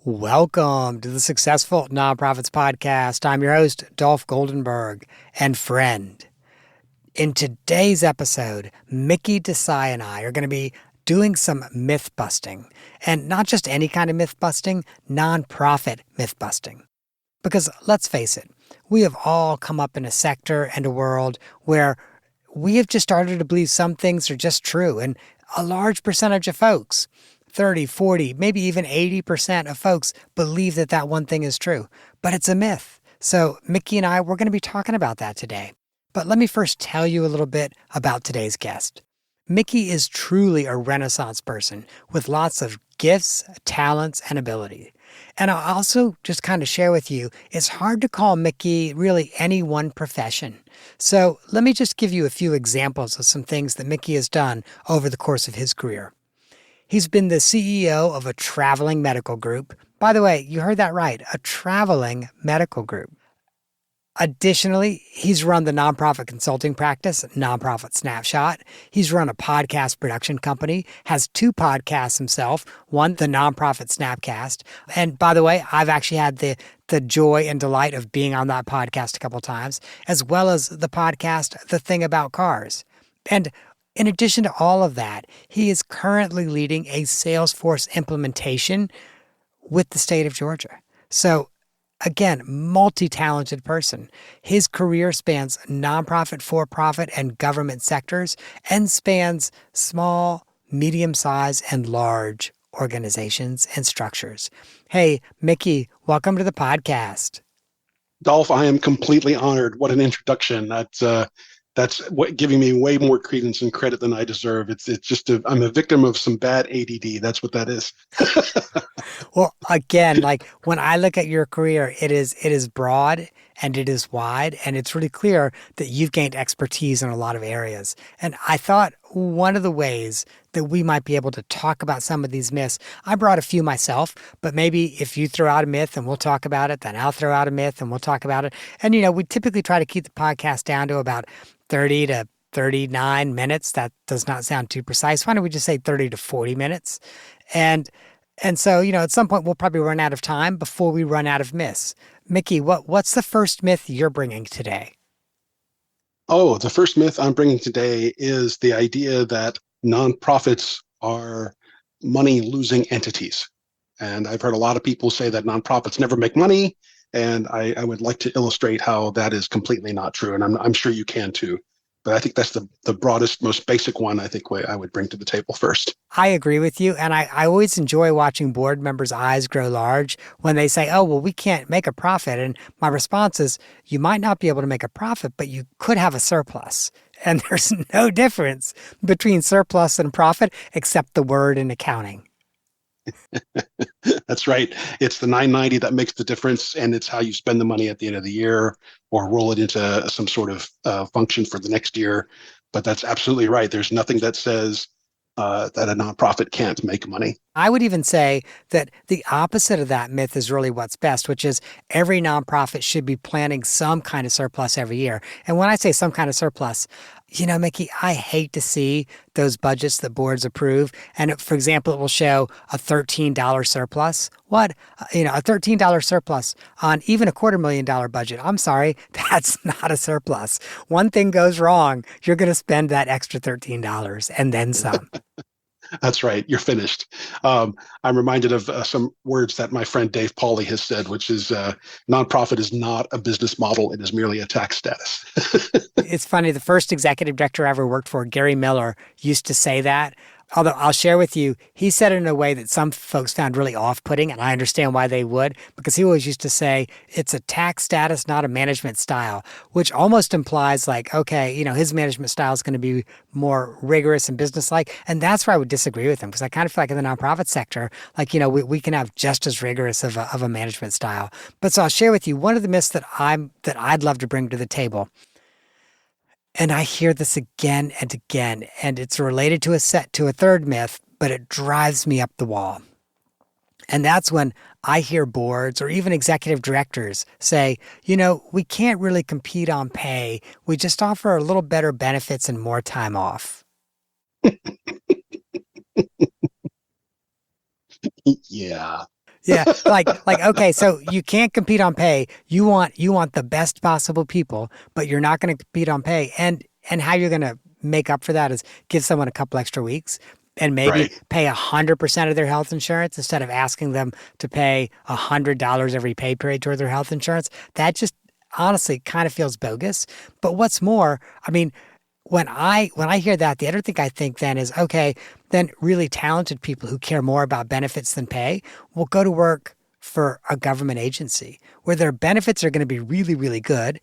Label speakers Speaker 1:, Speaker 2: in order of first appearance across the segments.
Speaker 1: Welcome to the Successful Nonprofits Podcast. I'm your host, Dolph Goldenberg, and friend. In today's episode, Mickey, Desai, and I are going to be doing some myth busting. And not just any kind of myth busting, nonprofit myth busting. Because let's face it, we have all come up in a sector and a world where we have just started to believe some things are just true. And a large percentage of folks, 30, 40, maybe even 80% of folks believe that that one thing is true, but it's a myth. So Mickey and I, we're going to be talking about that today. But let me first tell you a little bit about today's guest. Mickey is truly a Renaissance person with lots of gifts, talents, and ability. And I'll also just kind of share with you, it's hard to call Mickey really any one profession. So let me just give you a few examples of some things that Mickey has done over the course of his career. He's been the CEO of a traveling medical group. By the way, you heard that right, a traveling medical group. Additionally, he's run the nonprofit consulting practice, Nonprofit Snapshot. He's run a podcast production company, has two podcasts himself, one, the Nonprofit SnapCast. And by the way, I've actually had the joy and delight of being on that podcast a couple of times, as well as the podcast, The Thing About Cars. And in addition to all of that, he is currently leading a Salesforce implementation with the state of Georgia. So again, multi-talented person. His career spans nonprofit, for-profit, and government sectors and spans small, medium-sized, and large organizations and structures. Hey, Mickey, welcome to the podcast.
Speaker 2: Dolph, I am completely honored. What an introduction. That's what giving me way more credence and credit than I deserve. It's just I'm a victim of some bad ADD. That's what that is.
Speaker 1: Well, again, like when I look at your career, it is broad and it is wide, and it's really clear that you've gained expertise in a lot of areas. And I thought one of the ways that we might be able to talk about some of these myths, I brought a few myself, but maybe if you throw out a myth and we'll talk about it, then I'll throw out a myth and we'll talk about it. And, we typically try to keep the podcast down to about 30 to 39 minutes. That does not sound too precise. Why don't we just say 30 to 40 minutes? And so, at some point we'll probably run out of time before we run out of myths. Mickey, what's the first myth you're bringing today?
Speaker 2: Oh, the first myth I'm bringing today is the idea that nonprofits are money-losing entities. And I've heard a lot of people say that nonprofits never make money, and I would like to illustrate how that is completely not true. And I'm sure you can too. But I think that's the broadest, most basic one I think I would bring to the table first.
Speaker 1: I agree with you. And I always enjoy watching board members' eyes grow large when they say, oh, well, we can't make a profit. And my response is, you might not be able to make a profit, but you could have a surplus. And there's no difference between surplus and profit except the word in accounting.
Speaker 2: That's right. It's the 990 that makes the difference, and it's how you spend the money at the end of the year or roll it into some sort of function for the next year. But that's absolutely right. There's nothing that says that a nonprofit can't make money.
Speaker 1: I would even say that the opposite of that myth is really what's best, which is every nonprofit should be planning some kind of surplus every year. And when I say some kind of surplus, Mickey, I hate to see those budgets that boards approve. And for example, it will show a $13 surplus. What? A $13 surplus on even a $250,000 budget. I'm sorry, that's not a surplus. One thing goes wrong, you're going to spend that extra $13 and then some.
Speaker 2: That's right. You're finished. I'm reminded of some words that my friend Dave Pauly has said, which is nonprofit is not a business model. It is merely a tax status.
Speaker 1: It's funny. The first executive director I ever worked for, Gary Miller, used to say that. Although I'll share with you, he said it in a way that some folks found really off-putting, and I understand why they would, because he always used to say, it's a tax status, not a management style, which almost implies like, okay, his management style is going to be more rigorous and businesslike. And that's where I would disagree with him, because I kind of feel like in the nonprofit sector, like, we can have just as rigorous of a management style. But so I'll share with you one of the myths that I'd love to bring to the table. And I hear this again and again, and it's related to a third myth, but it drives me up the wall. And that's when I hear boards or even executive directors say, we can't really compete on pay. We just offer a little better benefits and more time off.
Speaker 2: Yeah.
Speaker 1: Yeah, like okay, so you can't compete on pay. You want the best possible people, but you're not going to compete on pay. And how you're going to make up for that is give someone a couple extra weeks and maybe
Speaker 2: Right.
Speaker 1: pay 100% of their health insurance instead of asking them to pay $100 every pay period toward their health insurance. That just honestly kind of feels bogus. But what's more, I mean, when I hear that, the other thing I think then is okay, then really talented people who care more about benefits than pay will go to work for a government agency where their benefits are going to be really, really good.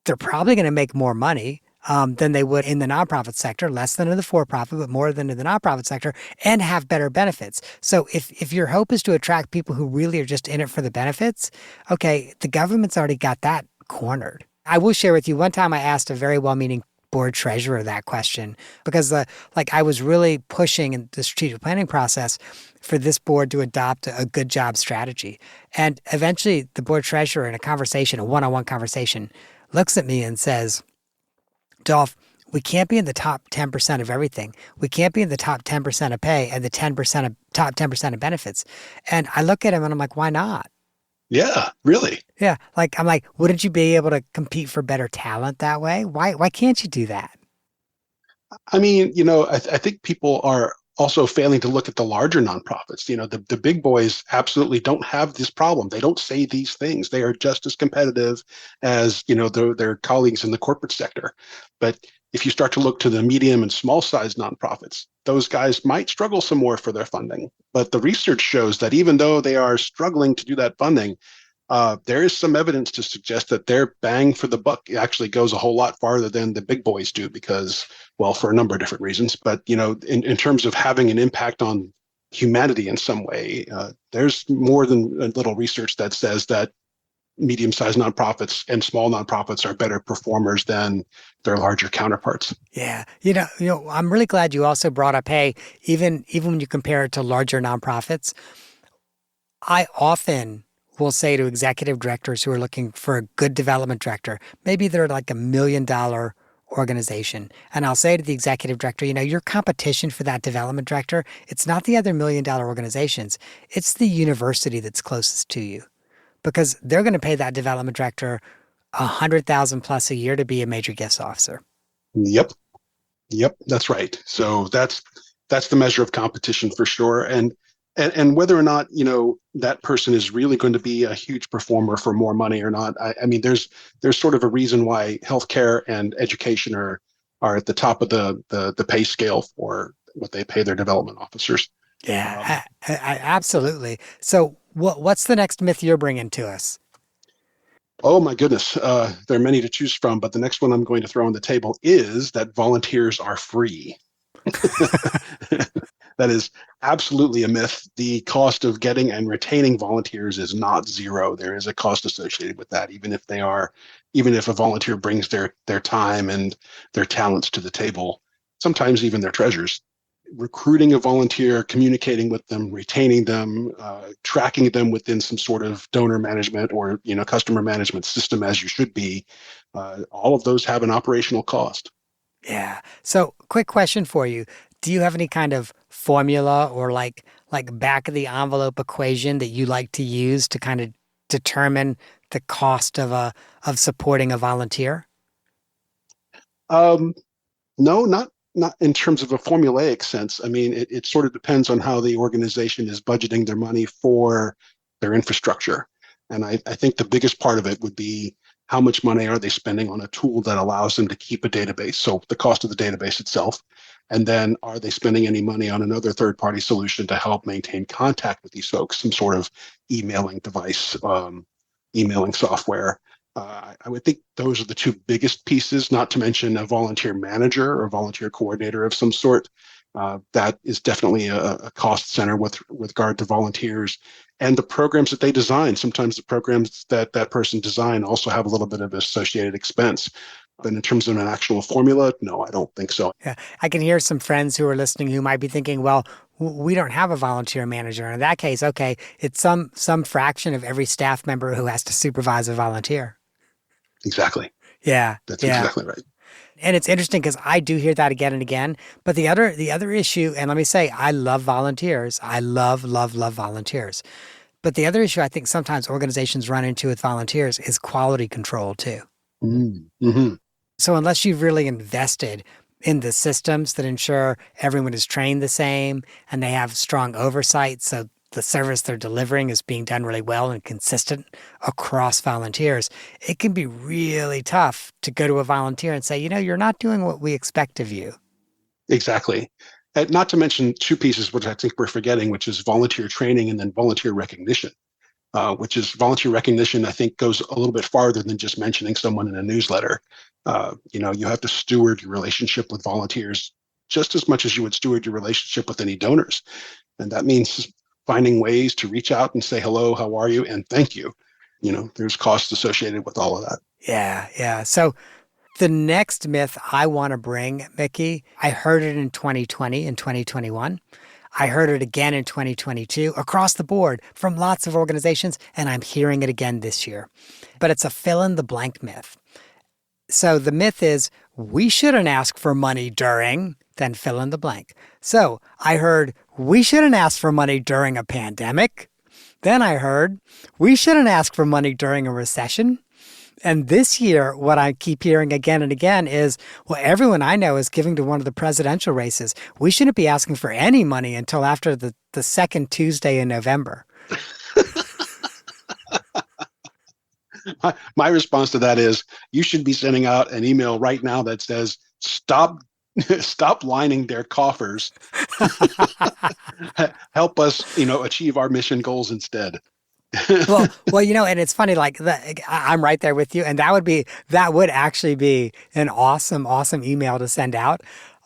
Speaker 1: They're probably going to make more money than they would in the nonprofit sector, less than in the for-profit, but more than in the nonprofit sector, and have better benefits. So if your hope is to attract people who really are just in it for the benefits, okay, the government's already got that cornered. I will share with you one time I asked a very well-meaning board treasurer that question because I was really pushing in the strategic planning process for this board to adopt a good job strategy. And eventually the board treasurer in a conversation, a one-on-one conversation, looks at me and says, Dolph, we can't be in the top 10% of everything. We can't be in the top 10% of pay and the 10% of top 10% of benefits. And I look at him and I'm like, why not?
Speaker 2: Yeah, really.
Speaker 1: Yeah. Like, I'm like, wouldn't you be able to compete for better talent that way? Why can't you do that?
Speaker 2: I mean, I think people are also failing to look at the larger nonprofits. The big boys absolutely don't have this problem. They don't say these things. They are just as competitive as, their colleagues in the corporate sector. But if you start to look to the medium and small size nonprofits, those guys might struggle some more for their funding. But the research shows that even though they are struggling to do that funding, there is some evidence to suggest that their bang for the buck actually goes a whole lot farther than the big boys do because, well, for a number of different reasons. But, in terms of having an impact on humanity in some way, there's more than a little research that says that medium-sized nonprofits and small nonprofits are better performers than their larger counterparts.
Speaker 1: Yeah. I'm really glad you also brought up, hey, even when you compare it to larger nonprofits, I often will say to executive directors who are looking for a good development director, maybe they're like $1 million organization. And I'll say to the executive director, your competition for that development director, it's not the other $1 million organizations. It's the university that's closest to you because they're going to pay that development director 100,000 plus a year to be a major guest officer.
Speaker 2: Yep. Yep, that's right. So that's the measure of competition for sure. And whether or not, that person is really going to be a huge performer for more money or not. I mean, there's sort of a reason why healthcare and education are at the top of the pay scale for what they pay their development officers. Um,
Speaker 1: Yeah, absolutely. So what's the next myth you're bringing to us?
Speaker 2: oh my goodness, there are many to choose from, but the next one I'm going to throw on the table is that volunteers are free. That is absolutely a myth. The cost of getting and retaining volunteers is not zero. There is a cost associated with that, even if a volunteer brings their time and their talents to the table, sometimes even their treasures. Recruiting a volunteer, communicating with them, retaining them, tracking them within some sort of donor management or customer management system as you should be. All of those have an operational cost.
Speaker 1: Yeah. So, quick question for you. Do you have any kind of formula or like back of the envelope equation that you like to use to kind of determine the cost of supporting a volunteer?
Speaker 2: Um, No, not in terms of a formulaic sense. I mean, it sort of depends on how the organization is budgeting their money for their infrastructure. And I think the biggest part of it would be how much money are they spending on a tool that allows them to keep a database? So the cost of the database itself. And then are they spending any money on another third-party solution to help maintain contact with these folks, some sort of emailing device, emailing software? I would think those are the two biggest pieces, not to mention a volunteer manager or volunteer coordinator of some sort. That is definitely a cost center with regard to volunteers and the programs that they design. Sometimes the programs that person design also have a little bit of associated expense. But in terms of an actual formula, no, I don't think so.
Speaker 1: Yeah. I can hear some friends who are listening who might be thinking, well, we don't have a volunteer manager. And in that case, okay, it's some fraction of every staff member who has to supervise a volunteer.
Speaker 2: Exactly.
Speaker 1: Yeah.
Speaker 2: That's
Speaker 1: Yeah.
Speaker 2: exactly right.
Speaker 1: And it's interesting because I do hear that again and again. But the other issue, and let me say, I love volunteers. I love volunteers. But the other issue I think sometimes organizations run into with volunteers is quality control too.
Speaker 2: Mm-hmm.
Speaker 1: So unless you've really invested in the systems that ensure everyone is trained the same and they have strong oversight, so the service they're delivering is being done really well and consistent across volunteers, it can be really tough to go to a volunteer and say, you're not doing what we expect of you.
Speaker 2: Exactly. Not to mention two pieces, which I think we're forgetting, which is volunteer training and then volunteer recognition. Which is volunteer recognition, I think goes a little bit farther than just mentioning someone in a newsletter. You have to steward your relationship with volunteers just as much as you would steward your relationship with any donors. And that means finding ways to reach out and say, hello, how are you? And thank you. There's costs associated with all of that.
Speaker 1: Yeah, yeah. So the next myth I want to bring, Mickey, I heard it in 2020 and 2021. I heard it again in 2022 across the board from lots of organizations, and I'm hearing it again this year. But it's a fill in the blank myth. So the myth is we shouldn't ask for money during, then fill in the blank. So I heard we shouldn't ask for money during a pandemic. Then I heard we shouldn't ask for money during a recession. And this year, what I keep hearing again and again is, well, everyone I know is giving to one of the presidential races. We shouldn't be asking for any money until after the second Tuesday in November.
Speaker 2: My response to that is you should be sending out an email right now that says, stop lining their coffers. Help us, achieve our mission goals instead.
Speaker 1: well, and it's funny, like I'm right there with you. And that would actually be an awesome, awesome email to send out.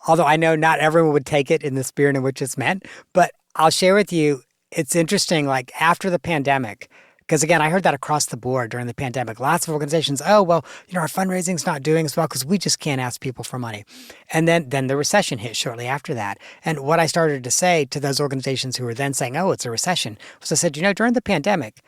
Speaker 1: Although I know not everyone would take it in the spirit in which it's meant, but I'll share with you, it's interesting, like after the pandemic, because again, I heard that across the board during the pandemic. Lots of organizations, oh, well, our fundraising's not doing as well because we just can't ask people for money. And then the recession hit shortly after that. And what I started to say to those organizations who were then saying, oh, it's a recession, was I said, during the pandemic,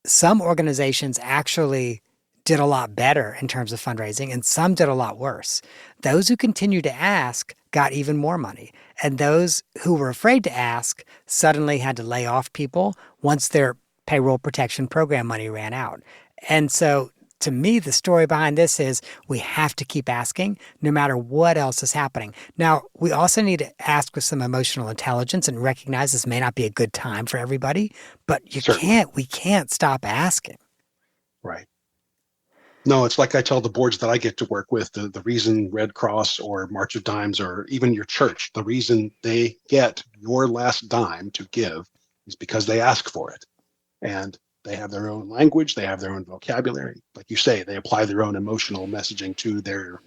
Speaker 1: some organizations actually did a lot better in terms of fundraising and some did a lot worse. Those who continued to ask got even more money. And those who were afraid to ask suddenly had to lay off people once their payroll protection program money ran out. And so to me, the story behind this is we have to keep asking no matter what else is happening. Now, we also need to ask with some emotional intelligence and recognize this may not be a good time for everybody, but we can't stop asking.
Speaker 2: Right. No, it's like I tell the boards that I get to work with, the reason Red Cross or March of Dimes or even your church, the reason they get your last dime to give is because they ask for it. And they have their own language, they have their own vocabulary. Like you say, they apply their own emotional messaging to their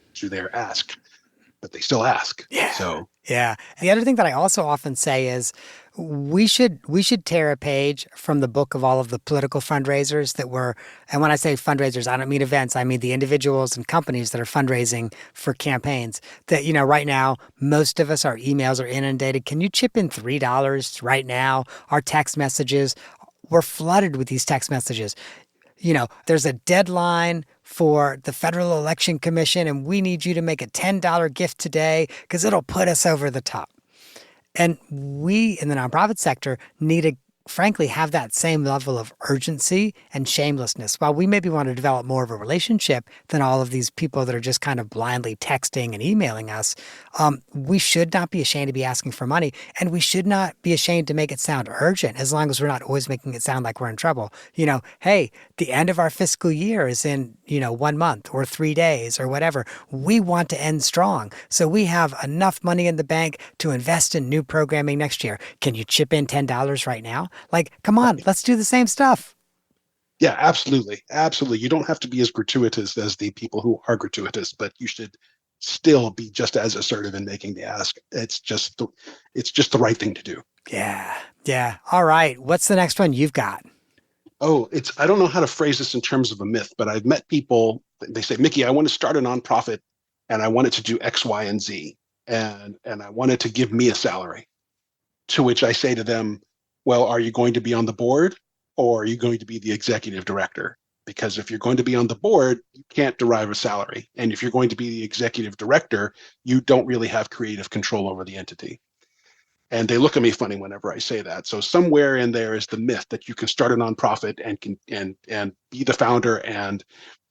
Speaker 2: ask, but they still ask.
Speaker 1: Yeah.
Speaker 2: So
Speaker 1: yeah. The other thing that I also often say is we should tear a page from the book of all of the political fundraisers that were, and when I say fundraisers, I don't mean events, I mean the individuals and companies that are fundraising for campaigns that, right now, most of us, our emails are inundated. Can you chip in $3 right now? Our text messages, we're flooded with these text messages. There's a deadline for the Federal Election Commission, and we need you to make a $10 gift today because it'll put us over the top. And we in the nonprofit sector need to, frankly, have that same level of urgency and shamelessness. While we maybe want to develop more of a relationship than all of these people that are just kind of blindly texting and emailing us, we should not be ashamed to be asking for money. And we should not be ashamed to make it sound urgent as long as we're not always making it sound like we're in trouble. Hey, the end of our fiscal year is in, 1 month or 3 days or whatever. We want to end strong. So we have enough money in the bank to invest in new programming next year. Can you chip in $10 right now? Like, come on, let's do the same stuff.
Speaker 2: Yeah, absolutely. Absolutely. You don't have to be as gratuitous as the people who are gratuitous, but you should still be just as assertive in making the ask. It's just the right thing to do.
Speaker 1: Yeah. Yeah. All right. What's the next one you've got?
Speaker 2: Oh, I don't know how to phrase this in terms of a myth, but I've met people, they say, Mickey, I want to start a nonprofit and I want it to do X, Y, and Z. And I want it to give me a salary. To which I say to them, well, are you going to be on the board or are you going to be the executive director? Because if you're going to be on the board, you can't derive a salary. And if you're going to be the executive director, you don't really have creative control over the entity. And they look at me funny whenever I say that. So somewhere in there is the myth that you can start a nonprofit and can and be the founder and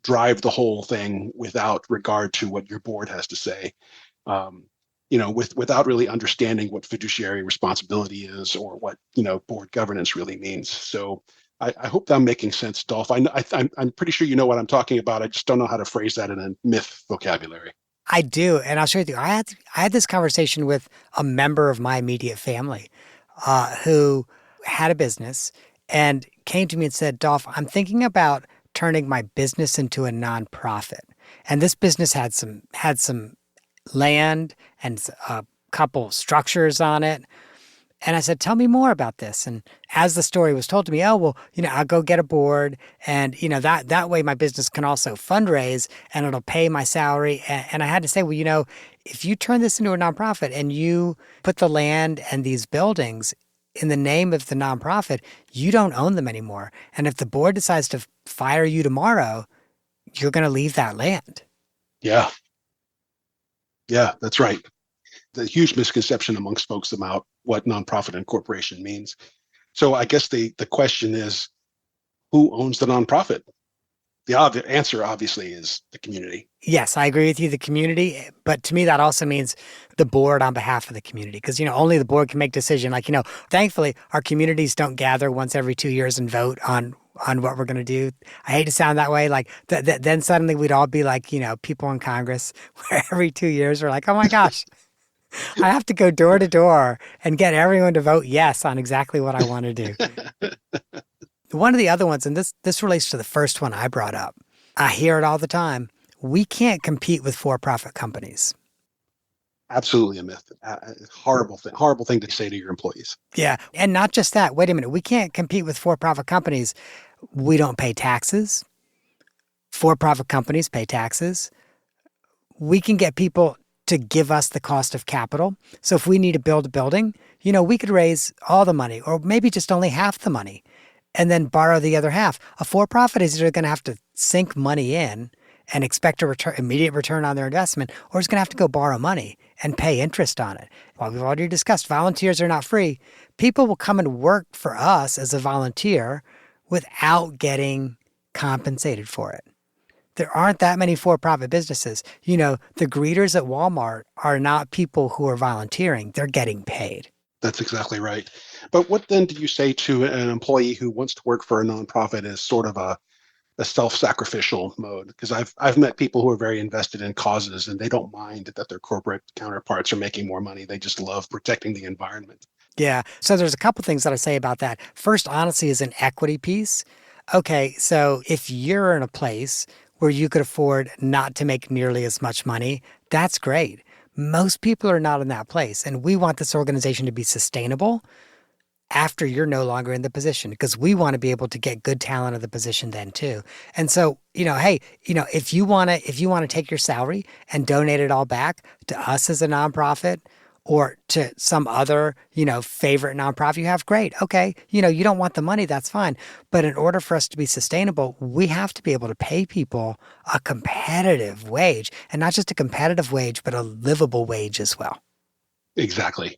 Speaker 2: drive the whole thing without regard to what your board has to say. Um, without really understanding what fiduciary responsibility is or what board governance really means. So I hope I'm making sense, Dolph. I'm pretty sure you know what I'm talking about. I just don't know how to phrase that in a myth vocabulary.
Speaker 1: I do, and I'll share with you. I had this conversation with a member of my immediate family who had a business and came to me and said, "Dolph, I'm thinking about turning my business into a nonprofit." And this business had some land and a couple structures on it. And I said, "Tell me more about this." And as the story was told to me, "Oh, well, I'll go get a board, and that way my business can also fundraise and it'll pay my salary." And I had to say, "Well, if you turn this into a nonprofit and you put the land and these buildings in the name of the nonprofit, you don't own them anymore. And if the board decides to fire you tomorrow, you're going to leave that land."
Speaker 2: Yeah, yeah, that's right. The huge misconception amongst folks about what nonprofit and corporation means. So I guess the question is, who owns the nonprofit? The obvious answer, obviously, is the community.
Speaker 1: Yes, I agree with you, the community. But to me, that also means the board on behalf of the community, because, only the board can make decision. Like, thankfully, our communities don't gather once every 2 years and vote on what we're going to do. I hate to sound that way. Like, then suddenly we'd all be like, people in Congress, where every 2 years we're like, oh my gosh, I have to go door to door and get everyone to vote yes on exactly what I want to do. One of the other ones, and this relates to the first one I brought up, I hear it all the time. We can't compete with for-profit companies.
Speaker 2: Absolutely a myth. Horrible thing to say to your employees.
Speaker 1: Yeah. And not just that. Wait a minute. We can't compete with for-profit companies. We don't pay taxes. For-profit companies pay taxes. We can get people to give us the cost of capital. So if we need to build a building, we could raise all the money or maybe just only half the money and then borrow the other half. A for-profit is either going to have to sink money in and expect a immediate return on their investment, or it's going to have to go borrow money and pay interest on it. Well, we've already discussed volunteers are not free. People will come and work for us as a volunteer without getting compensated for it. There aren't that many for-profit businesses. The greeters at Walmart are not people who are volunteering. They're getting paid.
Speaker 2: That's exactly right. But what then do you say to an employee who wants to work for a nonprofit as sort of a self-sacrificial mode? Because I've met people who are very invested in causes and they don't mind that their corporate counterparts are making more money. They just love protecting the environment.
Speaker 1: Yeah. So there's a couple things that I say about that. First, honesty is an equity piece. Okay, so if you're in a place where you could afford not to make nearly as much money, that's great. Most people are not in that place. And we want this organization to be sustainable after you're no longer in the position, because we want to be able to get good talent in the position then too. And so, hey, if you want to take your salary and donate it all back to us as a nonprofit or to some other, favorite nonprofit you have, great. Okay. You don't want the money, that's fine. But in order for us to be sustainable, we have to be able to pay people a competitive wage, and not just a competitive wage, but a livable wage as well.
Speaker 2: Exactly.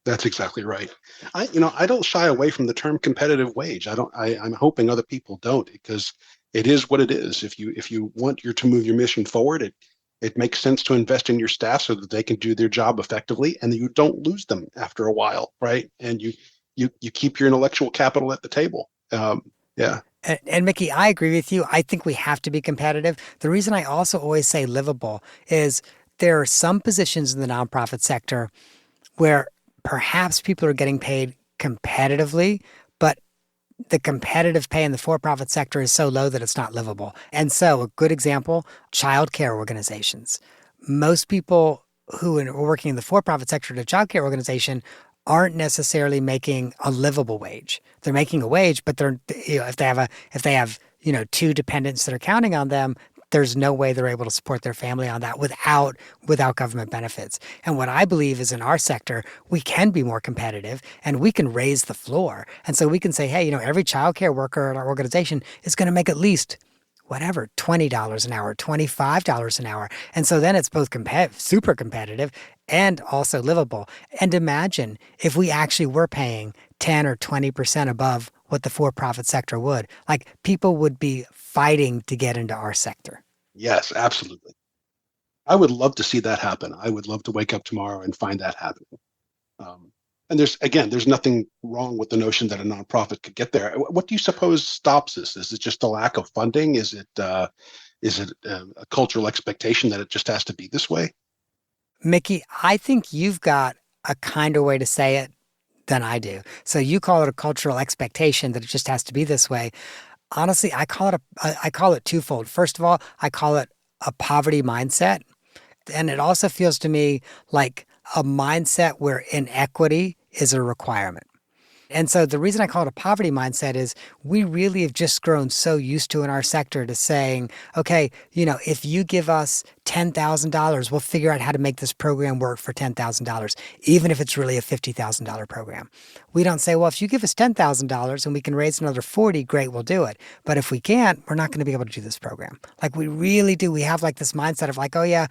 Speaker 2: That's exactly right. I don't shy away from the term competitive wage. I'm hoping other people don't, because it is what it is. If you want to move your mission forward, it makes sense to invest in your staff so that they can do their job effectively and you don't lose them after a while, right? And you keep your intellectual capital at the table. Yeah.
Speaker 1: And Mickey, I agree with you. I think we have to be competitive. The reason I also always say livable is there are some positions in the nonprofit sector where perhaps people are getting paid competitively, but the competitive pay in the for-profit sector is so low that it's not livable. And so a good example, childcare organizations. Most people who are working in the for-profit sector at a childcare organization aren't necessarily making a livable wage. They're making a wage, but they're, if they have two dependents that are counting on them, there's no way they're able to support their family on that without government benefits. And what I believe is in our sector, we can be more competitive and we can raise the floor. And so we can say, hey, every childcare worker in our organization is going to make at least $20 an hour, $25 an hour. And so then it's both super competitive and also livable. And imagine if we actually were paying 10 or 20% above what the for-profit sector would. Like people would be fighting to get into our sector.
Speaker 2: Yes, absolutely. I would love to see that happen. I would love to wake up tomorrow and find that happening. Um, and there's nothing wrong with the notion that a nonprofit could get there. What do you suppose stops this? Is it just a lack of funding? Is it a cultural expectation that it just has to be this way?
Speaker 1: Mickey, I think you've got a kinder way to say it than I do. So you call it a cultural expectation that it just has to be this way. Honestly, I call it twofold. First of all, I call it a poverty mindset. And it also feels to me like a mindset where inequity is a requirement. And so the reason I call it a poverty mindset is we really have just grown so used to in our sector to saying, okay, if you give us $10,000, we'll figure out how to make this program work for $10,000, even if it's really a $50,000 program. We don't say, well, if you give us $10,000 and we can raise another 40, great, we'll do it. But if we can't, we're not going to be able to do this program. Like we really do. We have like this mindset of like, oh yeah,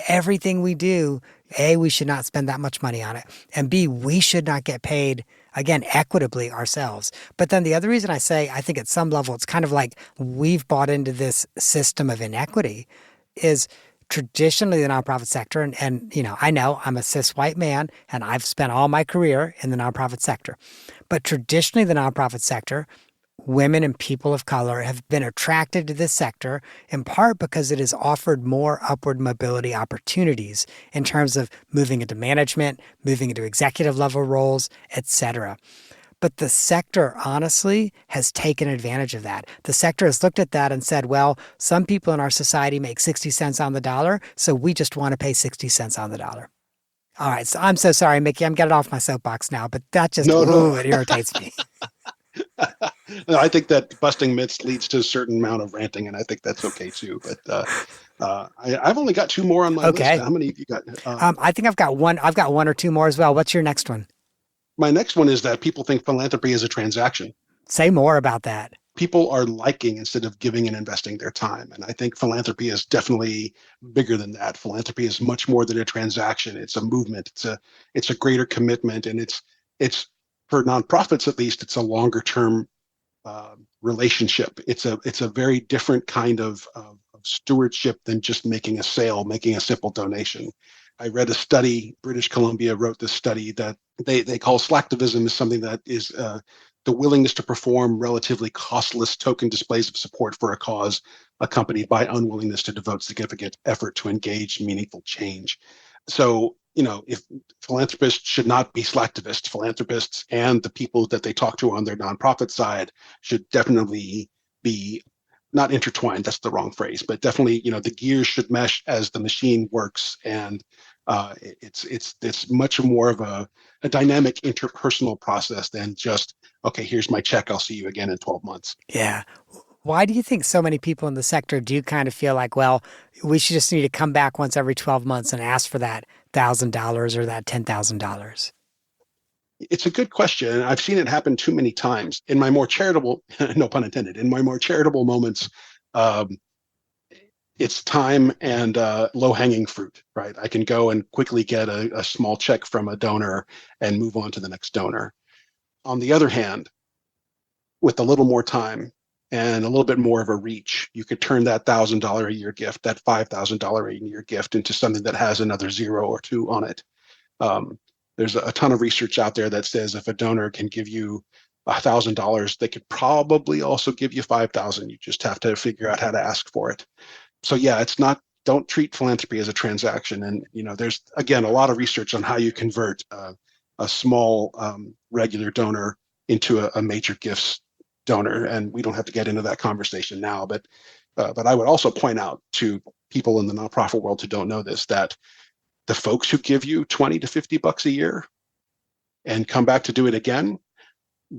Speaker 1: everything we do, A, we should not spend that much money on it. And B, we should not get paid again, equitably ourselves. But then the other reason I say, I think at some level, it's kind of like we've bought into this system of inequity is traditionally the nonprofit sector. And I know I'm a cis white man and I've spent all my career in the nonprofit sector. But traditionally, the nonprofit sector, women and people of color have been attracted to this sector in part because it has offered more upward mobility opportunities in terms of moving into management, moving into executive level roles, etc. But the sector, honestly, has taken advantage of that. The sector has looked at that and said, well, some people in our society make 60 cents on the dollar, so we just want to pay 60 cents on the dollar. All right, so I'm so sorry, Mickey. I'm getting off my soapbox now, but that just,
Speaker 2: No, no.
Speaker 1: it irritates me.
Speaker 2: No, I think that busting myths leads to a certain amount of ranting, and I think that's okay too. But I've only got two more on my list.
Speaker 1: Okay.
Speaker 2: How many have you got?
Speaker 1: I think I've got one. I've got one or two more as well. What's your next one?
Speaker 2: My next one is that people think philanthropy is a transaction.
Speaker 1: Say more about that.
Speaker 2: People are liking instead of giving and investing their time. And I think philanthropy is definitely bigger than that. Philanthropy is much more than a transaction. It's a movement. It's a greater commitment, and it's for nonprofits at least. It's a longer term relationship. It's a very different kind of stewardship than just making a sale, making a simple donation. I read a study. British Columbia wrote this study that they call slacktivism is something that is the willingness to perform relatively costless token displays of support for a cause accompanied by unwillingness to devote significant effort to engage meaningful change. So, if philanthropists should not be slacktivists, philanthropists and the people that they talk to on their nonprofit side should definitely be not intertwined. That's the wrong phrase, but definitely, the gears should mesh as the machine works. And it's much more of a dynamic interpersonal process than just, okay, here's my check. I'll see you again in 12 months.
Speaker 1: Yeah. Why do you think so many people in the sector do kind of feel like, well, we should just need to come back once every 12 months and ask for that $1,000 or that $10,000?
Speaker 2: It's a good question. I've seen it happen too many times in my more charitable, no pun intended, in my more charitable moments. Um, it's time and low hanging fruit, right? I can go and quickly get a small check from a donor and move on to the next donor. On the other hand, with a little more time and a little bit more of a reach, you could turn that $1,000 a year gift, that $5,000 a year gift into something that has another zero or two on it. There's a ton of research out there that says if a donor can give you $1,000, they could probably also give you 5,000. You just have to figure out how to ask for it. So yeah, it's not. Don't treat philanthropy as a transaction. And there's again a lot of research on how you convert a small regular donor into a major gifts donor, and we don't have to get into that conversation now. But I would also point out to people in the nonprofit world who don't know this that the folks who give you 20 to 50 bucks a year and come back to do it again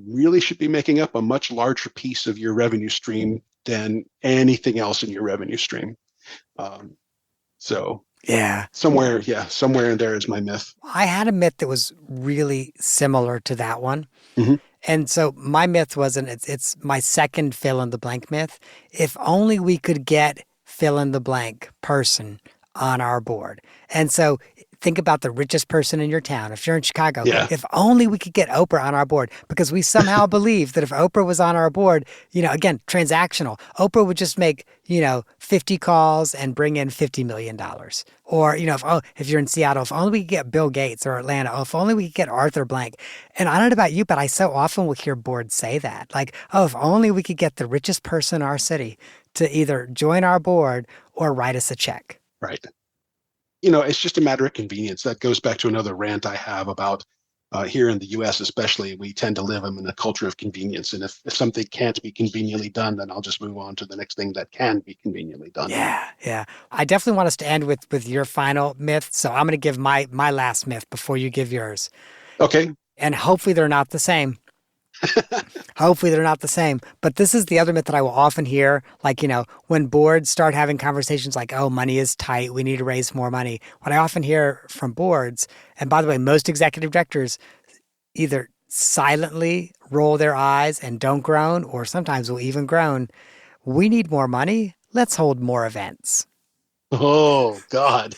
Speaker 2: really should be making up a much larger piece of your revenue stream than anything else in your revenue stream. So
Speaker 1: Yeah.
Speaker 2: somewhere in there is my myth.
Speaker 1: I had a myth that was really similar to that one.
Speaker 2: Mm-hmm.
Speaker 1: And so my myth was, and it's my second fill in the blank myth. If only we could get fill in the blank person on our board. And so think about the richest person in your town. If you're in Chicago,
Speaker 2: Yeah.
Speaker 1: if only we could get Oprah on our board, because we somehow believe that if Oprah was on our board, again, transactional, Oprah would just make, 50 calls and bring in $50 million. Or, if you're in Seattle, if only we could get Bill Gates, or Atlanta, oh, if only we could get Arthur Blank. And I don't know about you, but I so often will hear boards say that. Like, oh, if only we could get the richest person in our city to either join our board or write us a check.
Speaker 2: Right. It's just a matter of convenience. That goes back to another rant I have about here in the US, especially, we tend to live in a culture of convenience. And if something can't be conveniently done, then I'll just move on to the next thing that can be conveniently done.
Speaker 1: Yeah, yeah. I definitely want us to end with your final myth. So I'm going to give my last myth before you give yours.
Speaker 2: Okay.
Speaker 1: And hopefully they're not the same. Hopefully they're not the same. But this is the other myth that I will often hear, like, when boards start having conversations like, oh, money is tight, we need to raise more money. What I often hear from boards, and by the way, most executive directors either silently roll their eyes and don't groan, or sometimes will even groan, we need more money, let's hold more events.
Speaker 2: Oh, God.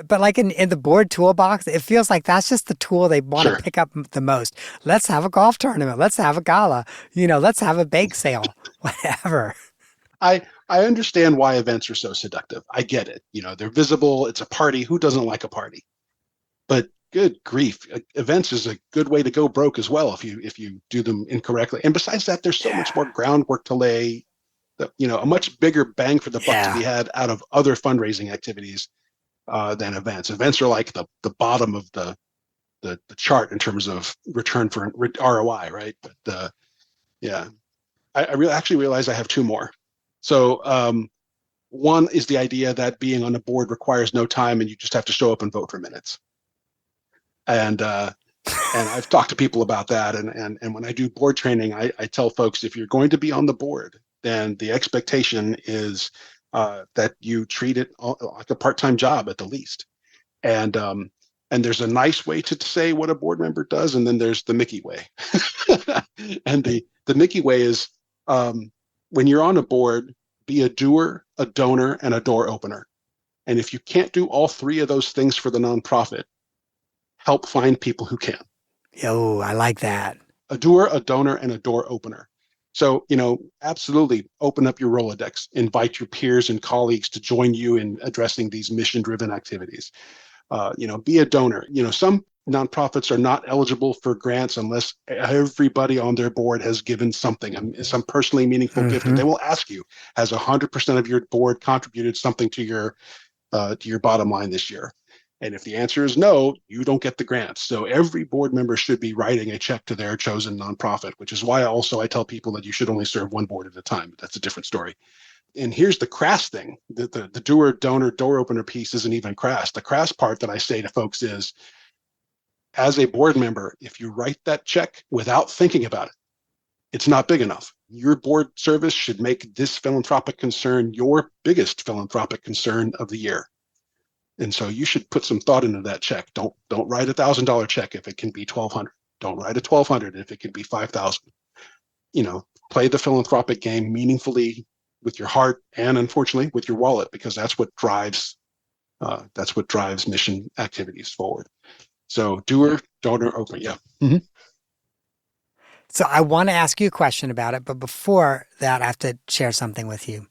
Speaker 1: But like in the board toolbox, it feels like that's just the tool they want
Speaker 2: Sure.
Speaker 1: to pick up the most. Let's have a golf tournament. Let's have a gala. Let's have a bake sale, whatever.
Speaker 2: I understand why events are so seductive. I get it. They're visible. It's a party. Who doesn't like a party? But good grief, events is a good way to go broke as well if you do them incorrectly. And besides that, there's so much more groundwork to lay. A much bigger bang for the buck to be had out of other fundraising activities than events. Events are like the bottom of the chart in terms of return for ROI, right? But yeah, I really actually realize I have two more. So one is the idea that being on the board requires no time and you just have to show up and vote for minutes. And I've talked to people about that. And when I do board training, I tell folks, if you're going to be on the board, then the expectation is that you treat it like a part-time job at the least. And there's a nice way to say what a board member does, and then there's the Mickey way. And the Mickey way is when you're on a board, be a doer, a donor, and a door opener. And if you can't do all three of those things for the nonprofit, help find people who can.
Speaker 1: Yo, I like that.
Speaker 2: A doer, a donor, and a door opener. So, absolutely open up your Rolodex, invite your peers and colleagues to join you in addressing these mission-driven activities. Be a donor. Some nonprofits are not eligible for grants unless everybody on their board has given something, some personally meaningful gift. And they will ask you, has 100% of your board contributed something to your bottom line this year? And if the answer is no, you don't get the grants. So every board member should be writing a check to their chosen nonprofit, which is why I tell people that you should only serve one board at a time. But that's a different story. And here's the crass thing. The doer, donor, door opener piece isn't even crass. The crass part that I say to folks is, as a board member, if you write that check without thinking about it, it's not big enough. Your board service should make this philanthropic concern your biggest philanthropic concern of the year. And so you should put some thought into that check. Don't write $1,000 check if it can be $1,200. Don't write $1,200 if it can be $5,000. Play the philanthropic game meaningfully with your heart and, unfortunately, with your wallet, because that's what drives mission activities forward. So doer, donor, open. Yeah. Mm-hmm.
Speaker 1: So I want to ask you a question about it, but before that, I have to share something with you.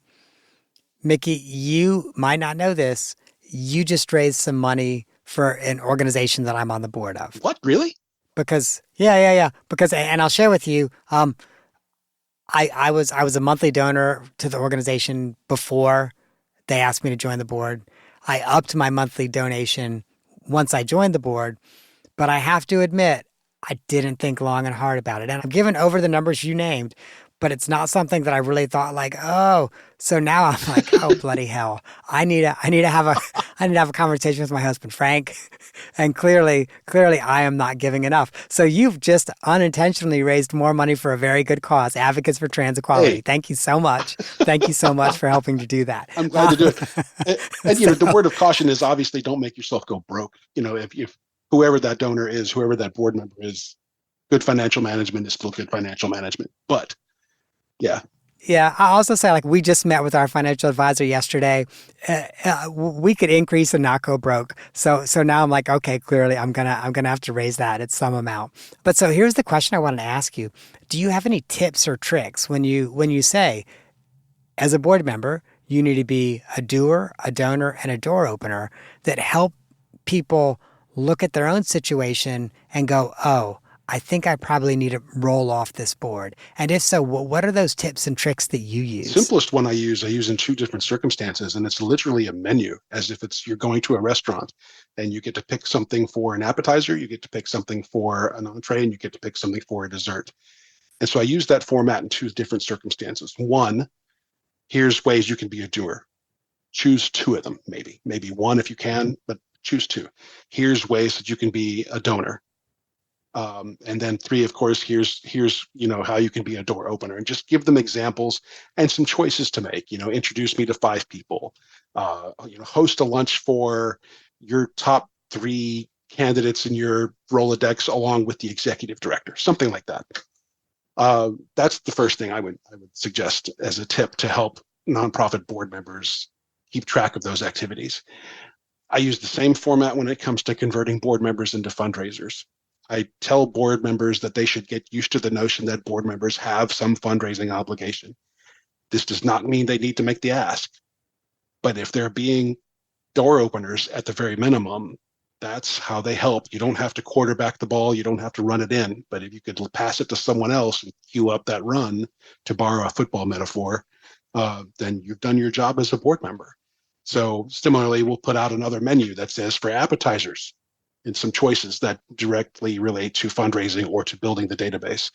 Speaker 1: Mickey, you might not know this. You just raised some money for an organization that I'm on the board of.
Speaker 2: What? Really?
Speaker 1: Because, yeah. Because, and I'll share with you, I was a monthly donor to the organization before they asked me to join the board. I upped my monthly donation once I joined the board, but I have to admit, I didn't think long and hard about it. And I'm giving over the numbers you named, but it's not something that I really thought like, oh, so now I'm like, oh, bloody hell. I need to have a conversation with my husband, Frank. And clearly I am not giving enough. So you've just unintentionally raised more money for a very good cause, Advocates for Trans Equality.
Speaker 2: Hey.
Speaker 1: Thank you so much. Thank you so much for helping to do that.
Speaker 2: I'm glad to do it. And the word of caution is obviously don't make yourself go broke. If whoever that donor is, whoever that board member is, good financial management is still good financial management. But yeah.
Speaker 1: Yeah, I also say like we just met with our financial advisor yesterday. We could increase and not go broke. So now I'm like, okay, clearly I'm gonna have to raise that at some amount. But so here's the question I wanted to ask you: do you have any tips or tricks when you say as a board member you need to be a doer, a donor, and a door opener that help people look at their own situation and go, oh, I think I probably need to roll off this board? And if so, what are those tips and tricks that you use?
Speaker 2: Simplest one I use in two different circumstances, and it's literally a menu, as if it's you're going to a restaurant and you get to pick something for an appetizer, you get to pick something for an entree, and you get to pick something for a dessert. And so I use that format in two different circumstances. One, here's ways you can be a doer. Choose two of them, maybe one if you can, but choose two. Here's ways that you can be a donor. And then three, of course, here's how you can be a door opener, and just give them examples and some choices to make. Introduce me to five people. Host a lunch for your top three candidates in your Rolodex, along with the executive director, something like that. That's the first thing I would suggest as a tip to help nonprofit board members keep track of those activities. I use the same format when it comes to converting board members into fundraisers. I tell board members that they should get used to the notion that board members have some fundraising obligation. This does not mean they need to make the ask, but if they're being door openers at the very minimum, that's how they help. You don't have to quarterback the ball. You don't have to run it in. But if you could pass it to someone else and cue up that run, to borrow a football metaphor, then you've done your job as a board member. So similarly, we'll put out another menu that says for appetizers and some choices that directly relate to fundraising or to building the database.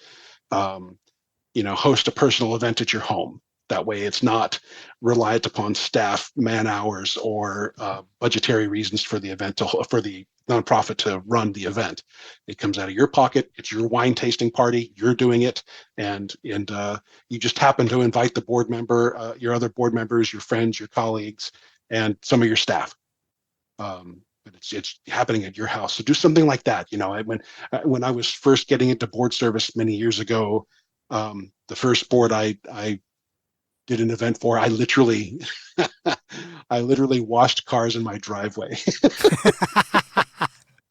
Speaker 2: Host a personal event at your home. That way it's not reliant upon staff man hours or budgetary reasons for the event for the nonprofit to run the event. It comes out of your pocket. It's your wine tasting party. You're doing it, and you just happen to invite the board member, your other board members, your friends, your colleagues, and some of your staff. But it's happening at your house. So do something like that. When I was first getting into board service many years ago, the first board I did an event for, I literally washed cars in my driveway.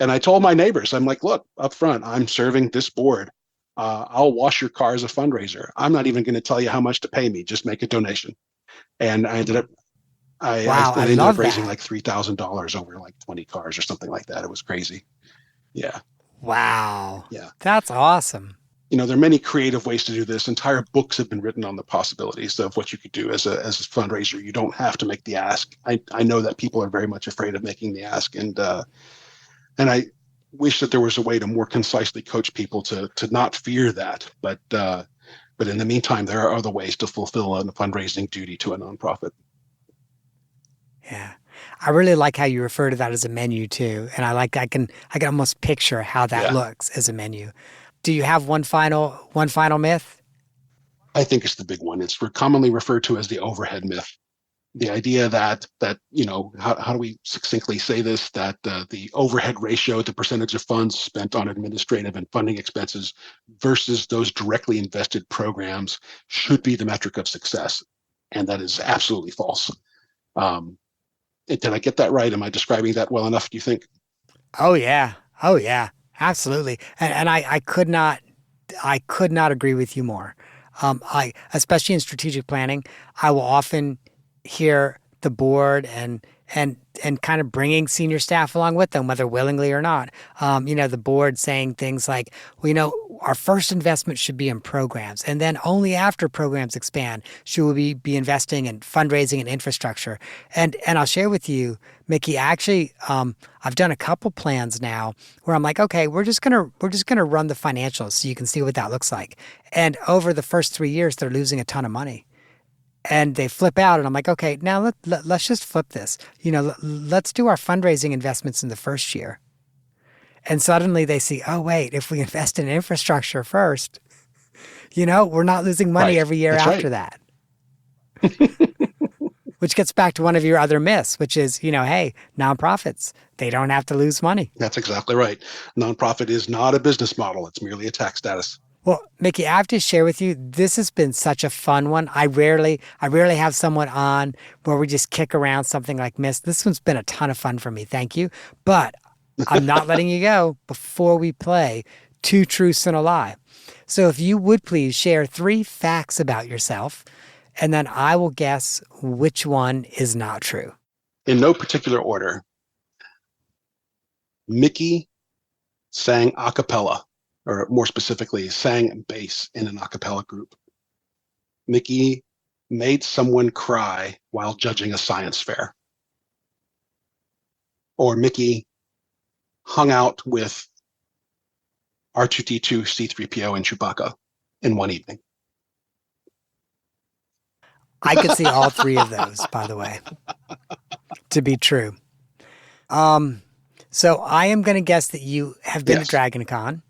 Speaker 2: And I told my neighbors, I'm like, look, up front, I'm serving this board. I'll wash your car as a fundraiser. I'm not even going to tell you how much to pay me. Just make a donation. And I ended up
Speaker 1: Wow, I
Speaker 2: ended up
Speaker 1: love
Speaker 2: raising
Speaker 1: that.
Speaker 2: like $3,000 over like 20 cars or something like that. It was crazy. Yeah.
Speaker 1: Wow,
Speaker 2: Yeah.
Speaker 1: that's awesome.
Speaker 2: There are many creative ways to do this. Entire books have been written on the possibilities of what you could do as a fundraiser. You don't have to make the ask. I know that people are very much afraid of making the ask, and I wish that there was a way to more concisely coach people to not fear that. But in the meantime, there are other ways to fulfill a fundraising duty to a nonprofit.
Speaker 1: Yeah. I really like how you refer to that as a menu too. And I can almost picture how that
Speaker 2: Yeah.
Speaker 1: looks as a menu. Do you have one final myth?
Speaker 2: I think it's the big one. It's commonly referred to as the overhead myth. The idea that how do we succinctly say this, that the overhead ratio, the percentage of funds spent on administrative and funding expenses versus those directly invested programs, should be the metric of success. And that is absolutely false. Did I get that right? Am I describing that well enough, do you think?
Speaker 1: Oh yeah. Oh yeah. Absolutely. And I could not agree with you more. I especially in strategic planning, I will often hear the board and kind of bringing senior staff along with them, whether willingly or not. The board saying things like, well, our first investment should be in programs, and then only after programs expand should we be investing in fundraising and infrastructure. And I'll share with you, Mickey. Actually, I've done a couple plans now where I'm like, okay, we're just gonna run the financials so you can see what that looks like. And over the first 3 years, they're losing a ton of money and they flip out, and I'm like, okay, now let's just flip this. Let's do our fundraising investments in the first year. And suddenly they see, oh wait, if we invest in infrastructure first, we're not losing money
Speaker 2: Right.
Speaker 1: every year
Speaker 2: That's right.
Speaker 1: after that. Which gets back to one of your other myths, which is, hey, nonprofits, they don't have to lose money.
Speaker 2: That's exactly right. Nonprofit is not a business model. It's merely a tax status.
Speaker 1: Well, Mickey, I have to share with you, this has been such a fun one. I rarely have someone on where we just kick around something like Miss. This one's been a ton of fun for me. Thank you. But I'm not letting you go before we play Two Truths and a Lie. So if you would please share 3 facts about yourself, and then I will guess which one is not true.
Speaker 2: In no particular order, Mickey sang a cappella, or more specifically, sang bass in an a cappella group. Mickey made someone cry while judging a science fair. Or Mickey hung out with R2D2, C3PO, and Chewbacca in one evening.
Speaker 1: I could see all 3 of those, by the way, to be true. Um, so I am going to guess that you have been to
Speaker 2: Yes.
Speaker 1: Dragon Con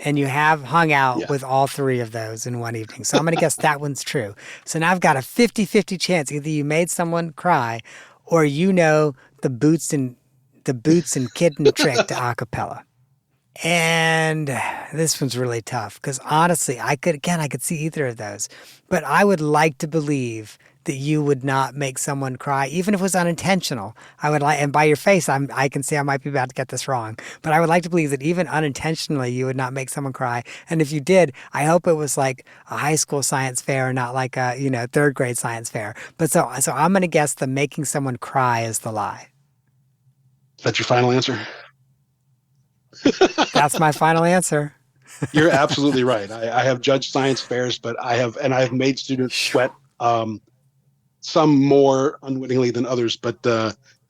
Speaker 1: and you have hung out
Speaker 2: Yeah.
Speaker 1: with all 3 of those in one evening. So I'm going to guess that one's true. So now I've got a 50-50 chance. Either you made someone cry or you know the boots and kitten trick to acapella. And this one's really tough because honestly, I could see either of those, but I would like to believe that you would not make someone cry, even if it was unintentional. I would like, and by your face, I can see I might be about to get this wrong, but I would like to believe that even unintentionally, you would not make someone cry. And if you did, I hope it was like a high school science fair, not like a, 3rd grade science fair. But so I'm going to guess the making someone cry is the lie.
Speaker 2: Is that your final answer?
Speaker 1: That's my final answer.
Speaker 2: You're absolutely right. I have judged science fairs, but I've made students sweat. Some more unwittingly than others, but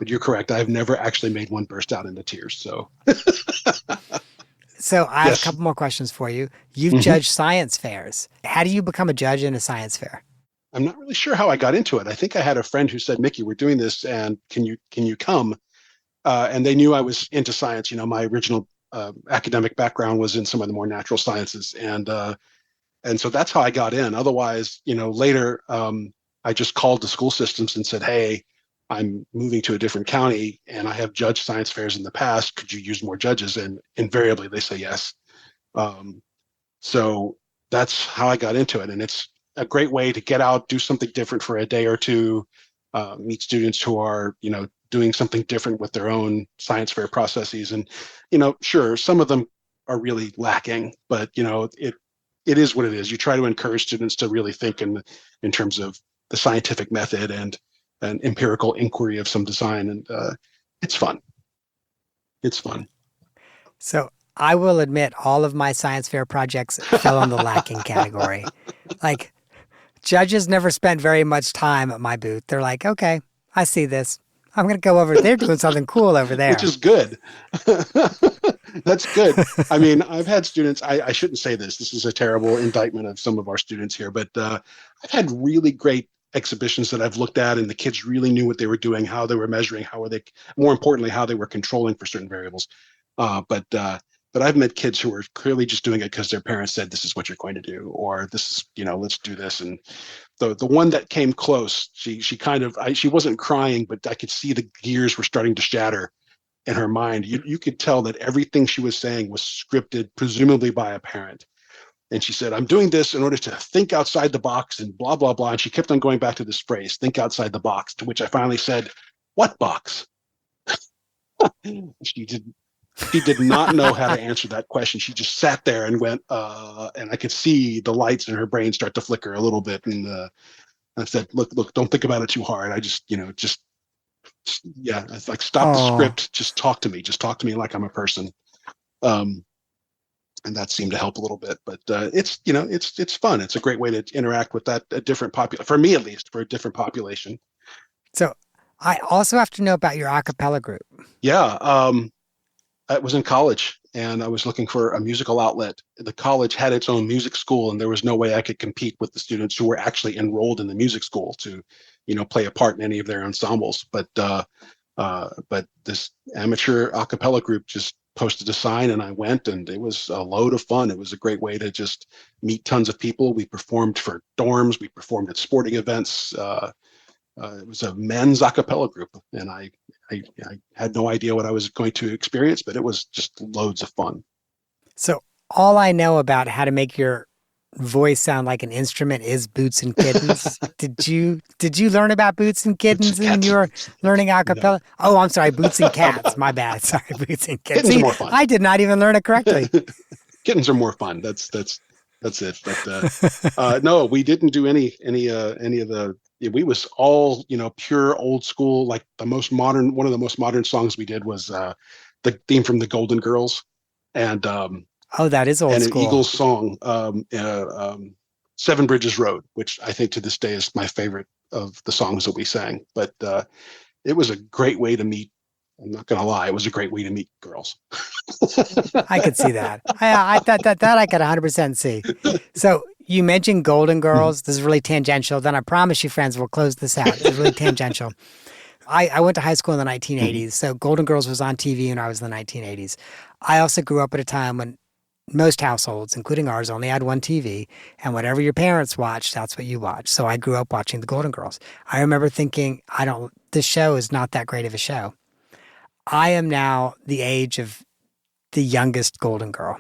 Speaker 2: you're correct. I've never actually made one burst out into tears. So
Speaker 1: So I have a
Speaker 2: yes.
Speaker 1: couple more questions for you. You've
Speaker 2: Mhm.
Speaker 1: judged science fairs. How do you become a judge in a science fair?
Speaker 2: I'm not really sure how I got into it. I think I had a friend who said, "Mickey, we're doing this, and can you come?" And they knew I was into science. My original academic background was in some of the more natural sciences, and so that's how I got in. Otherwise, later I just called the school systems and said, "Hey, I'm moving to a different county, and I have judged science fairs in the past. Could you use more judges?" And invariably, they say yes. Um, so that's how I got into it, and it's a great way to get out, do something different for a day or two, meet students who are, doing something different with their own science fair processes. And, sure, some of them are really lacking, but it is what it is. You try to encourage students to really think in terms of the scientific method and an empirical inquiry of some design, and it's fun. It's fun.
Speaker 1: So I will admit all of my science fair projects fell on the lacking category. Like judges never spent very much time at my booth. They're like, okay, I see this. I'm going to go over. They're doing something cool over
Speaker 2: Which
Speaker 1: there.
Speaker 2: is good. That's good. I mean, I've had students, I shouldn't say this. This is a terrible indictment of some of our students here, but I've had really great exhibitions that I've looked at, and the kids really knew what they were doing, how they were measuring, how were they, more importantly, how they were controlling for certain variables. But I've met kids who were clearly just doing it because their parents said, "This is what you're going to do," or "This is, let's do this." And the one that came close, she wasn't crying, but I could see the gears were starting to shatter in her mind. You could tell that everything she was saying was scripted, presumably by a parent. And she said, "I'm doing this in order to think outside the box and blah, blah, blah." And she kept on going back to this phrase, "think outside the box," to which I finally said, "What box?" She did not know how to answer that question. She just sat there and went, and I could see the lights in her brain start to flicker a little bit. And I said, look, don't think about it too hard. I just, yeah, it's like, stop the
Speaker 1: Oh,
Speaker 2: script. Just talk to me. Just talk to me like I'm a person. Um, and that seemed to help a little bit. But it's fun. It's a great way to interact with a different population, for me at least, for a different population.
Speaker 1: so I also have to know about your a cappella group.
Speaker 2: Yeah. I was in college and I was looking for a musical outlet. The college had its own music school, and there was no way I could compete with the students who were actually enrolled in the music school to, play a part in any of their ensembles. But this amateur a cappella group just posted a sign, and I went, and it was a load of fun. It was a great way to just meet tons of people. We performed for dorms, we performed at sporting events. It was a men's a cappella group, and I had no idea what I was going to experience, but it was just loads of fun.
Speaker 1: So all I know about how to make your voice sound like an instrument is Boots and Kittens. Did you learn about Boots and
Speaker 2: Boots
Speaker 1: Kittens
Speaker 2: and
Speaker 1: when
Speaker 2: cats.
Speaker 1: you were learning a
Speaker 2: No,
Speaker 1: cappella? Oh, I'm sorry, Boots and Cats. My bad. Sorry, Boots and Kittens.
Speaker 2: kittens are
Speaker 1: See,
Speaker 2: more fun.
Speaker 1: I did not even learn it correctly.
Speaker 2: Kittens are more fun. That's it. But no, we didn't do any of the. We was all pure old school. Like the most modern, one of the most modern songs we did was the theme from the Golden Girls, and
Speaker 1: Oh, that is old
Speaker 2: and an
Speaker 1: school.
Speaker 2: Eagles song, Seven Bridges Road, which I think to this day is my favorite of the songs that we sang. But it was a great way to meet. I'm not gonna lie, it was a great way to meet girls.
Speaker 1: I could see that. I thought that I could 100% see. So you mentioned Golden Girls. This is really tangential. Then I promise you, friends, we'll close this out. This is really tangential. I went to high school in the 1980s, so Golden Girls was on TV when I was in the 1980s. I also grew up at a time when most households, including ours, only had one TV, and whatever your parents watched, that's what you watched. So I grew up watching the Golden Girls. I remember thinking, this show is not that great of a show. I am now the age of the youngest Golden Girl.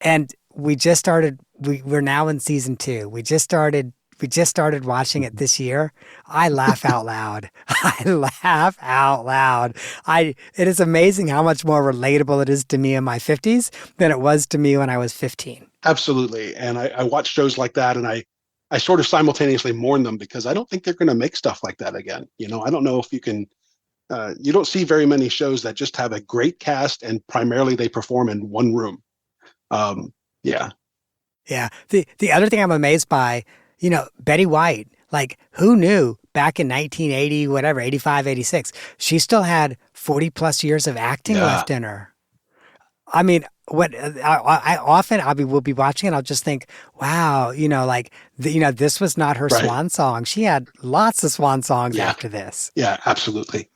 Speaker 1: And we're now in season 2. We just started watching it this year. I laugh out loud. I laugh out loud. It is amazing how much more relatable it is to me in my 50s than it was to me when I was 15.
Speaker 2: Absolutely. And I watch shows like that, and I sort of simultaneously mourn them because I don't think they're going to make stuff like that again. I don't know if you can. You don't see very many shows that just have a great cast and primarily they perform in one room. Yeah,
Speaker 1: Yeah. The other thing I'm amazed by, Betty White, like who knew back in 1980, whatever, 85, 86, she still had 40 plus years of acting
Speaker 2: yeah,
Speaker 1: left in her. I mean, what I often we'll be watching and I'll just think, wow, this was not her
Speaker 2: right.
Speaker 1: swan song. She had lots of swan songs
Speaker 2: Yeah,
Speaker 1: after this.
Speaker 2: yeah, absolutely.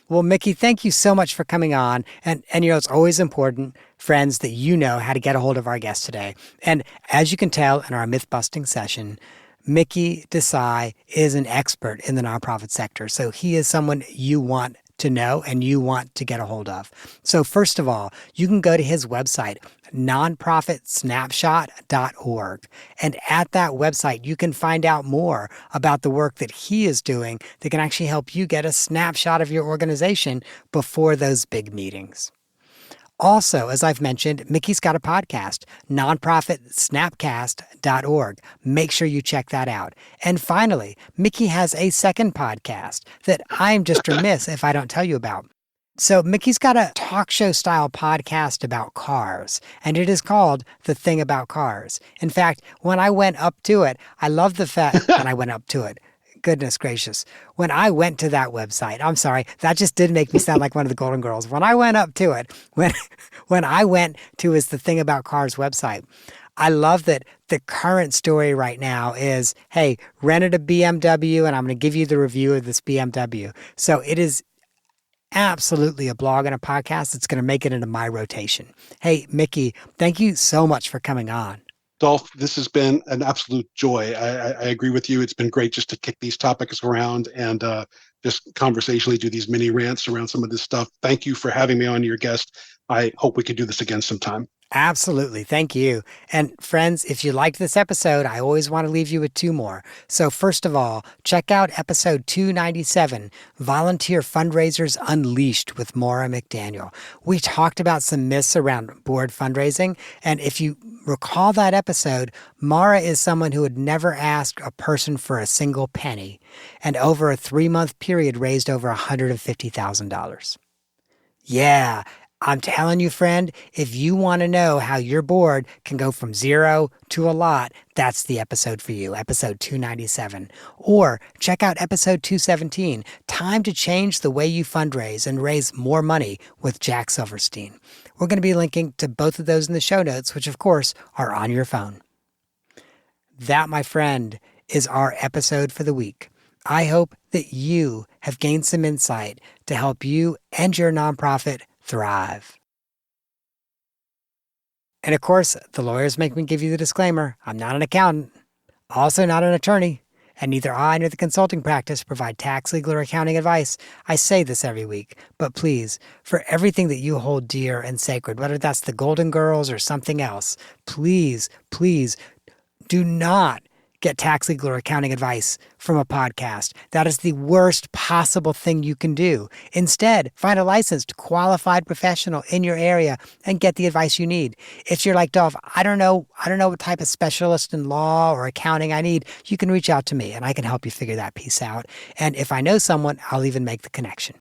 Speaker 1: Well, Mickey, thank you so much for coming on. And it's always important, friends, that you know how to get a hold of our guest today. And as you can tell in our myth busting session, Mickey Desai is an expert in the nonprofit sector. So he is someone you want to know and you want to get a hold of. So first of all, you can go to his website, nonprofitsnapshot.org. And at that website, you can find out more about the work that he is doing that can actually help you get a snapshot of your organization before those big meetings. Also, as I've mentioned, Mickey's got a podcast, nonprofitsnapcast.org. Make sure you check that out. And finally, Mickey has a second podcast that I'm just remiss if I don't tell you about. So Mickey's got a talk show style podcast about cars, and it is called The Thing About Cars. In fact, when I went up to it, I love the fact when I went up to it. Goodness gracious. When I went to that website, I'm sorry, that just did make me sound like one of the Golden Girls. When I went up to it, when I went to is The Thing About Cars website, I love that the current story right now is, hey, rented a BMW and I'm going to give you the review of this BMW. So it is absolutely a blog and a podcast that's going to make it into my rotation. Hey, Mickey, thank you so much for coming on.
Speaker 2: Dolph, this has been an absolute joy. I agree with you. It's been great just to kick these topics around and just conversationally do these mini rants around some of this stuff. Thank you for having me on, your guest. I hope we could do this again sometime.
Speaker 1: Absolutely. Thank you. And friends, if you liked this episode, I always want to leave you with 2 more. So first of all, check out episode 297, Volunteer Fundraisers Unleashed with Maura McDaniel. We talked about some myths around board fundraising. And if you recall that episode, Maura is someone who would never ask a person for a single penny, and over a 3-month period raised over $150,000. Yeah, I'm telling you, friend, if you want to know how your board can go from 0 to a lot, that's the episode for you, episode 297. Or check out episode 217, Time to Change the Way You Fundraise and Raise More Money with Jack Silverstein. We're going to be linking to both of those in the show notes, which of course are on your phone. That, my friend, is our episode for the week. I hope that you have gained some insight to help you and your nonprofit thrive. And of course, the lawyers make me give you the disclaimer. I'm not an accountant, also not an attorney, and neither I nor the consulting practice provide tax, legal, or accounting advice. I say this every week, but please, for everything that you hold dear and sacred, whether that's the Golden Girls or something else, please, please do not get tax, legal, or accounting advice from a podcast. That is the worst possible thing you can do. Instead, find a licensed, qualified professional in your area and get the advice you need. If you're like, Dolph, I don't know what type of specialist in law or accounting I need, you can reach out to me and I can help you figure that piece out. And if I know someone, I'll even make the connection.